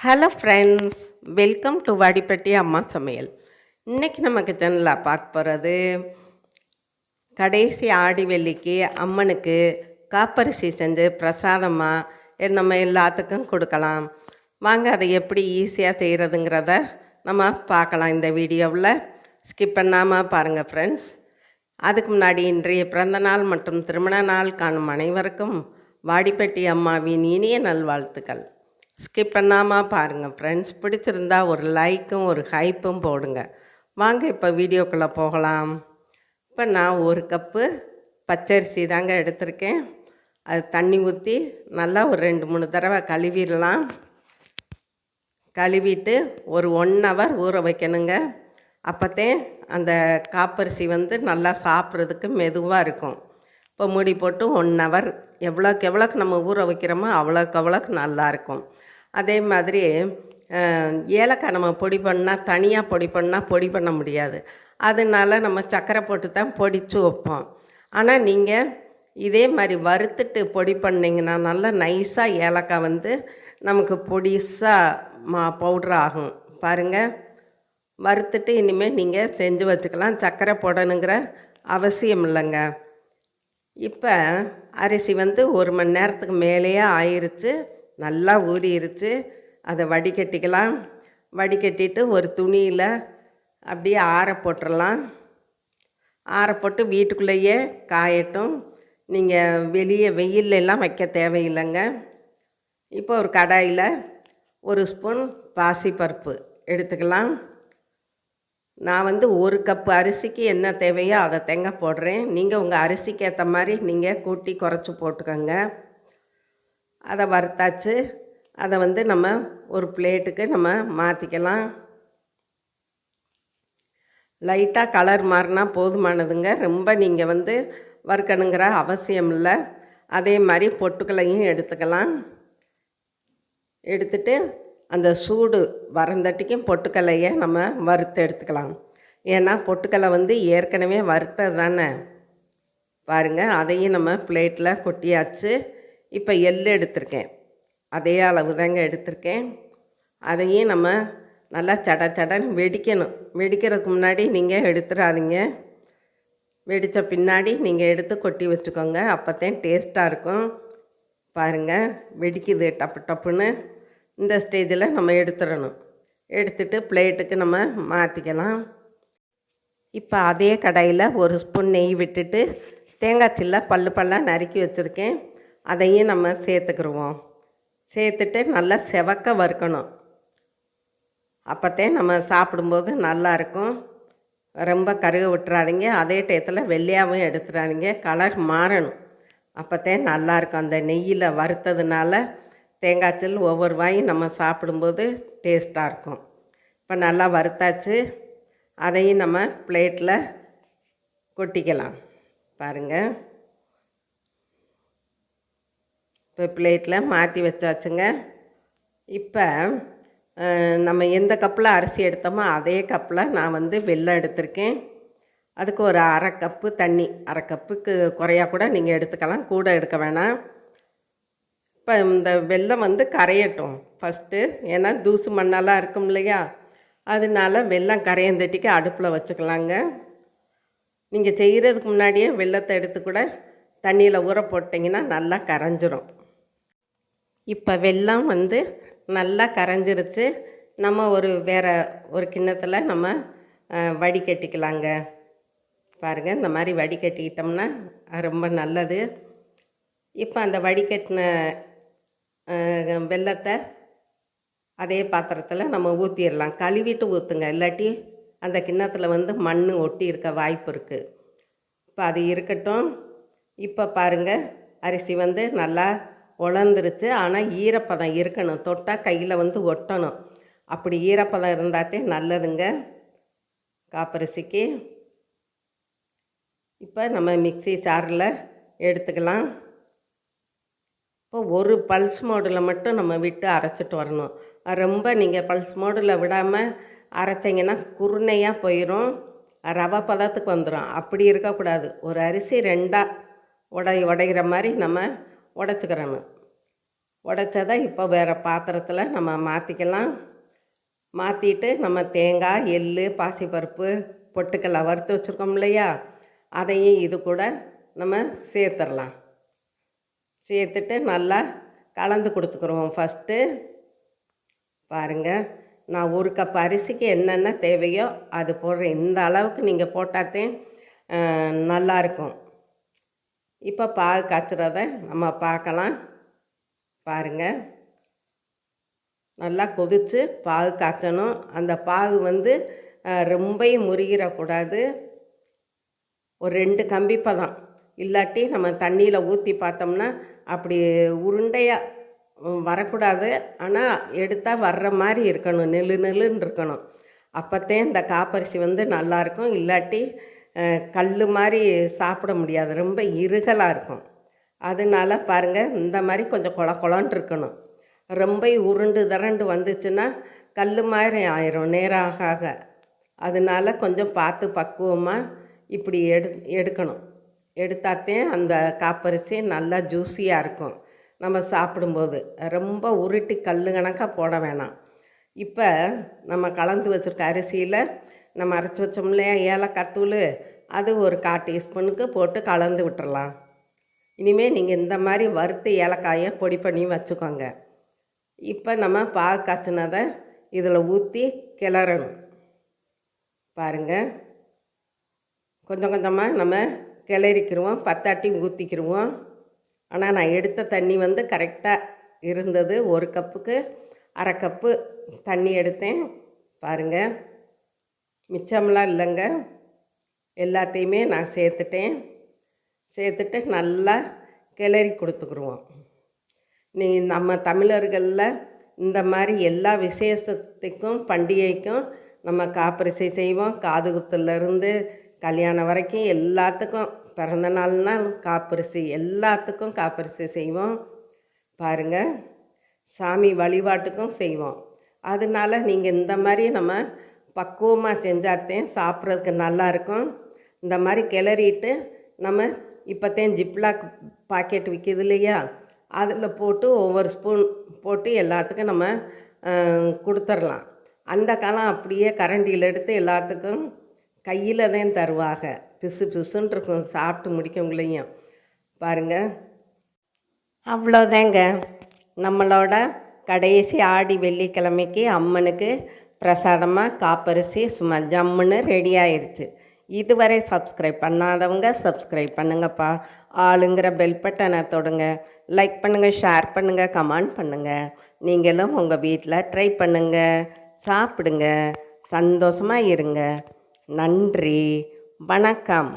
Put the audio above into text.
Hello friends, welcome to Vadipatti அம்மா சமையல். இன்றைக்கி நம்ம கிச்சனில் பார்க்க போகிறது கடைசி ஆடி வெள்ளிக்கு அம்மனுக்கு காப்பரிசி செஞ்சு பிரசாதமாக நம்ம எல்லாத்துக்கும் கொடுக்கலாம். வாங்க அதை எப்படி ஈஸியாக செய்கிறதுங்கிறத நம்ம பார்க்கலாம் இந்த வீடியோவில். ஸ்கிப் பண்ணாமல் பாருங்கள் ஃப்ரெண்ட்ஸ். அதுக்கு முன்னாடி இன்றைய பிறந்தநாள் மற்றும் திருமண நாள் காணும் அனைவருக்கும் வாடிப்பட்டி அம்மாவின் இனிய நல்வாழ்த்துக்கள். ஸ்கிப் பண்ணாமல் பாருங்கள் ஃப்ரெண்ட்ஸ். பிடிச்சிருந்தா ஒரு லைக்கும் ஒரு ஹைப்பும் போடுங்க. வாங்க இப்போ வீடியோக்குள்ளே போகலாம். இப்போ நான் ஒரு கப்பு பச்சரிசி தாங்க எடுத்திருக்கேன். அது தண்ணி ஊற்றி நல்லா ஒரு 2-3 தடவை கழுவிடலாம். கழுவிட்டு ஒரு 1 ஹவர் ஊற வைக்கணுங்க. அப்போத்தே அந்த காப்பரிசி நல்லா சாப்பிட்றதுக்கு மெதுவாக இருக்கும். இப்போ மூடி போட்டு 1 ஹவர் எவ்வளோக்கு நம்ம ஊற வைக்கிறோமோ அவ்வளோக்கு நல்லாயிருக்கும். அதே மாதிரி ஏலக்காய் நம்ம பொடி பண்ணால் தனியாக பொடி பண்ண முடியாது. அதனால நம்ம சர்க்கரை போட்டு தான் பொடிச்சு வைப்போம். ஆனால் நீங்கள் இதே மாதிரி வறுத்துட்டு பொடி பண்ணிங்கன்னா நல்லா நைஸாக ஏலக்காய் நமக்கு பொடிசாக பவுட்ரு ஆகும். பாருங்கள், வறுத்துட்டு இனிமேல் நீங்கள் செஞ்சு வச்சுக்கலாம். சர்க்கரை போடணுங்கிற அவசியம் இல்லைங்க. இப்போ அரிசி 1 மணி நேரத்துக்கு மேலேயே ஆயிடுச்சு. நல்லா ஊறிடுச்சு. அதை வடிகட்டிக்கலாம். வடிகட்டிட்டு ஒரு துணியில் அப்படியே ஆற போட்டுடலாம். ஆற போட்டு வீட்டுக்குள்ளேயே காயட்டும். நீங்கள் வெளியே வெயிலெல்லாம் வைக்க தேவையில்லைங்க. இப்போ ஒரு கடாயில் 1 ஸ்பூன் பாசிப்பருப்பு எடுத்துக்கலாம். நான் 1 கப்பு அரிசிக்கு என்ன தேவையோ அதை தேங்காய் போடுறேன். நீங்கள் உங்கள் அரிசிக்கு ஏற்ற மாதிரி நீங்கள் கூட்டி குறைச்சி போட்டுக்கோங்க. அதை வறுத்தாச்சு. அதை நம்ம ஒரு பிளேட்டுக்கு நம்ம மாற்றிக்கலாம். லைட்டாக கலர் மாறினா போதுமானதுங்க. ரொம்ப நீங்கள் வறுக்கணுங்கிற அவசியம் இல்லை. அதே மாதிரி பொட்டுக்கல்லையும் எடுத்துக்கலாம். எடுத்துட்டு அந்த சூடு வரந்தட்டிக்கும் பொட்டுக்கல்லையை நம்ம வறுத்து எடுத்துக்கலாம். ஏன்னா பொட்டுக்கல்லை ஏற்கனவே வறுத்தது தானே. பாருங்கள், அதையும் நம்ம பிளேட்டில் கொட்டியாச்சு. இப்போ எள் எடுத்திருக்கேன். அதே அளவு தாங்க எடுத்திருக்கேன். அதையும் நம்ம நல்லா சடன்னு வெடிக்கணும். வெடிக்கிறதுக்கு முன்னாடி நீங்கள் எடுத்துடாதீங்க. வெடித்த பின்னாடி நீங்கள் எடுத்து கொட்டி வச்சுக்கோங்க. அப்போத்தான் டேஸ்ட்டாக இருக்கும். பாருங்கள், வெடிக்குது டப்புன்னு. இந்த ஸ்டேஜில் நம்ம எடுத்துடணும். எடுத்துட்டு பிளேட்டுக்கு நம்ம மாற்றிக்கலாம். இப்போ அதே கடாயில் 1 ஸ்பூன் நெய் விட்டுட்டு தேங்காய் சில்லை பல்லாக நறுக்கி வச்சுருக்கேன். அதையும் நம்ம சேர்த்துக்கிடுவோம். சேர்த்துட்டு நல்லா செவக்க வறுக்கணும். அப்போத்தான் நம்ம சாப்பிடும்போது நல்லாயிருக்கும். ரொம்ப கருக விட்டுறாதீங்க. அதே டயத்தில் வெள்ளையாகவும் எடுத்துடாதீங்க. கலர் மாறணும். அப்போத்தான் நல்லாயிருக்கும். அந்த நெய்யில் வறுத்ததுனால தேங்காய்ச்சல் ஒவ்வொரு வாயும் நம்ம சாப்பிடும்போது டேஸ்ட்டாக இருக்கும். இப்போ நல்லா வறுத்தாச்சு. அதையும் நம்ம பிளேட்டில் கொட்டிக்கலாம். பாருங்கள், இப்போ பிளேட்டில் மாற்றி வச்சாச்சுங்க. இப்போ நம்ம எந்த கப்பில் அரிசி எடுத்தோமோ அதே கப்பில் நான் வெல்லம் எடுத்திருக்கேன். அதுக்கு ஒரு 1/2 கப்பு தண்ணி, 1/2 கப்புக்கு குறையா கூட நீங்கள் எடுத்துக்கலாம், கூட எடுக்க வேணாம். இப்போ இந்த வெல்லம் கரையட்டும் ஃபஸ்ட்டு. ஏன்னா தூசு மண்ணெல்லாம் இருக்கும் இல்லையா, அதனால வெல்லம் கரையந்தட்டிக்கு அடுப்பில் வச்சுக்கலாங்க. நீங்கள் செய்கிறதுக்கு முன்னாடியே வெல்லத்தை எடுத்து கூட தண்ணியில் ஊற போட்டிங்கன்னா நல்லா கரைஞ்சிரும். இப்போ வெல்லம் நல்லா கரைஞ்சிருச்சு. நம்ம வேறு ஒரு கிண்ணத்தில் நம்ம வடிகட்டிக்கலாங்க. பாருங்கள், இந்த மாதிரி வடிகட்டிக்கிட்டோம்னா ரொம்ப நல்லது. இப்போ அந்த வடிகட்டின வெல்லத்தை அதே பாத்திரத்தில் நம்ம ஊற்றிடலாம். கழுவிட்டு ஊற்றுங்க, இல்லாட்டி அந்த கிண்ணத்தில் மண் ஒட்டி இருக்க வாய்ப்பு இருக்குது. இப்போ அது இருக்கட்டும். இப்போ பாருங்கள், அரிசி நல்லா உலர்ந்துருச்சு. ஆனால் ஈரப்பதம் இருக்கணும். தொட்டால் கையில் ஒட்டணும். அப்படி ஈரப்பதம் இருந்தாத்தே நல்லதுங்க காப்பரிசிக்கு. இப்போ நம்ம மிக்ஸி ஜாரில் எடுத்துக்கலாம். இப்போ ஒரு பல்ஸ் மோடில் மட்டும் நம்ம விட்டு அரைச்சிட்டு வரணும். ரொம்ப நீங்கள் பல்ஸ் மோடில் விடாமல் அரைச்சிங்கன்னா குருணையாக போயிடும், ரவை பதத்துக்கு வந்துடும். அப்படி இருக்கக்கூடாது. ஒரு அரிசி 2ஆக உடைகிற மாதிரி நம்ம உடச்சிக்கிறணும். உடைச்சதை இப்போ வேறு பாத்திரத்தில் நம்ம மாற்றிக்கலாம். மாற்றிட்டு நம்ம தேங்காய், எள், பாசிப்பருப்பு, பொட்டுக்கடலை வறுத்து வச்சுருக்கோம் இல்லையா, அதையும் இது கூட நம்ம சேர்த்துடலாம். சேர்த்துட்டு நல்லா கலந்து கொடுத்துக்குருவோம். ஃபஸ்ட்டு பாருங்கள், நான் 1 கப் அரிசிக்கு என்னென்ன தேவையோ அது போடுறேன். இந்த அளவுக்கு நீங்கள் போட்டாத்தே நல்லாயிருக்கும். இப்போ பாகு காய்ச்சுறத நம்ம பார்க்கலாம். பாருங்கள், நல்லா கொதித்து பாகு காய்ச்சணும். அந்த பாகு வந்து ரொம்பவும் முறுகிடக்கூடாது. ஒரு 2 கம்பி பதம், இல்லாட்டி நம்ம தண்ணியில் ஊற்றி பார்த்தோம்னா அப்படி உருண்டையாக வரக்கூடாது. ஆனால் எடுத்தால் வர்ற மாதிரி இருக்கணும், நெல்லுன்னு இருக்கணும். அப்போத்தே இந்த காப்பரிசி வந்து நல்லாயிருக்கும். இல்லாட்டி கல் மாதிரி சாப்பிட முடியாது, ரொம்ப இறுகலாக இருக்கும். அதனால பாருங்கள், இந்த மாதிரி கொஞ்சம் கொலன்னு இருக்கணும். ரொம்ப உருண்டு திரண்டு வந்துச்சுன்னா கல் மாதிரி ஆயிரும் நேரம் ஆக ஆக. அதனால கொஞ்சம் பார்த்து பக்குவமாக இப்படி எடுக்கணும். எடுத்தாத்தே அந்த காப்பரிசி நல்லா ஜூஸியாக இருக்கும் நம்ம சாப்பிடும்போது. ரொம்ப உருட்டி கல் கணக்காக போட வேணாம். இப்போ நம்ம கலந்து வச்சுருக்க அரிசியில் நம்ம அரைச்சி வச்சோம் இல்லையா ஏலக்காய் தூள், அது ஒரு 1/4 டீஸ்பூனுக்கு போட்டு கலந்து விட்டுறலாம். இனிமேல் நீங்கள் இந்த மாதிரி வறுத்து ஏலக்காயை பொடி பண்ணி வச்சுக்கோங்க. இப்போ நம்ம பாகு காய்ச்சினதை இதில் ஊற்றி கிளறணும். பாருங்கள், கொஞ்சம் கொஞ்சமாக நம்ம கிளறிக்கிடுவோம், பத்தாட்டி ஊற்றிக்கிடுவோம். ஆனால் நான் எடுத்த தண்ணி வந்து கரெக்டாக இருந்தது. 1 கப்புக்கு 1/2 கப்பு தண்ணி எடுத்தேன். பாருங்கள், மிச்சம்லாம் இல்லைங்க, எல்லாத்தையுமே நான் சேர்த்துட்டு நல்லா கிளறி கொடுத்துக்குருவோம். நம்ம தமிழர்களில் இந்த மாதிரி எல்லா விசேஷத்துக்கும் பண்டிகைக்கும் நம்ம காப்பரிசி செய்வோம். காது குத்துலேருந்து கல்யாணம் வரைக்கும் எல்லாத்துக்கும், பிறந்த நாள்னால் காப்பரிசி, எல்லாத்துக்கும் காப்பரிசி செய்வோம். பாருங்கள், சாமி வழிபாட்டுக்கும் செய்வோம். அதனால நீங்கள் இந்த மாதிரி நம்ம பக்குவமாக செஞ்சாத்தேன் சாப்பிட்றதுக்கு நல்லாயிருக்கும். இந்த மாதிரி கிளறிட்டு நம்ம இப்போத்தேன் ஜிப்லாக் பாக்கெட் விற்கிது இல்லையா, அதில் போட்டு ஒவ்வொரு ஸ்பூன் போட்டு எல்லாத்துக்கும் நம்ம கொடுத்துர்லாம். அந்த காலம் அப்படியே கரண்டியில் எடுத்து எல்லாத்துக்கும் கையில் தான் தருவாங்க. பிசு பிசுன்னு இருக்கும், சாப்பிட்டு முடிக்கவங்களையும். பாருங்கள், அவ்வளோதாங்க, நம்மளோட கடைசி ஆடி வெள்ளிக்கிழமைக்கு அம்மனுக்கு பிரசாதமாக காப்பரிசி சும்மா ஜம்முன்னு ரெடி ஆயிடுச்சு. இதுவரை சப்ஸ்கிரைப் பண்ணாதவங்க சப்ஸ்கிரைப் பண்ணுங்கப்பா. ஆளுங்கிற பெல் பட்டனை தொடுங்க. லைக் பண்ணுங்கள், ஷேர் பண்ணுங்கள், கமெண்ட் பண்ணுங்கள். நீங்களும் உங்கள் வீட்டில் ட்ரை பண்ணுங்கள், சாப்பிடுங்க, சந்தோஷமாக இருங்க. நன்றி, வணக்கம்.